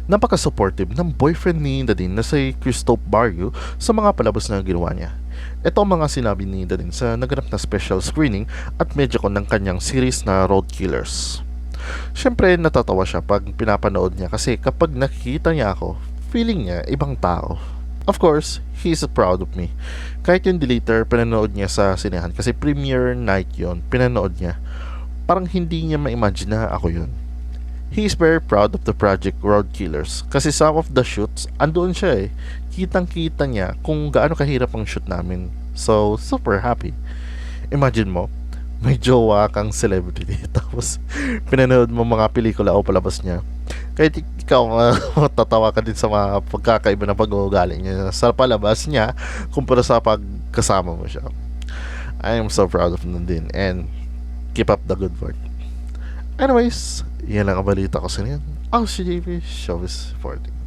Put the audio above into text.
Napaka-supportive ng boyfriend ni Nadine na si Christophe Barrio sa mga palabas na ginawa niya. Ito ang mga sinabi ni Nadine sa naganap na special screening at medyo ko ng kanyang series na Road Killers. Siyempre natatawa siya pag pinapanood niya kasi kapag nakikita niya ako, feeling niya ibang tao. Of course, he is proud of me. Kahit yung deleter, pinanood niya sa sinehan kasi premiere night yon, pinanood niya. Parang hindi niya ma-imagine na ako yun. He is very proud of the project Road Killers kasi some of the shoots, andoon siya eh. Kitang-kita niya kung gaano kahirap ang shoot namin. So, super happy. Imagine mo, may jowa kang celebrity tapos pinanood mo mga pelikula o palabas niya. Kahit ikaw matatawa ka din sa mga pagkakaiba ng pag-uugali niya sa palabas niya kumpara sa pagkasama mo siya. I am so proud of Nandin and keep up the good work. Anyways, yan lang ang balita ko sa niyan. Ako si JP, show is 40.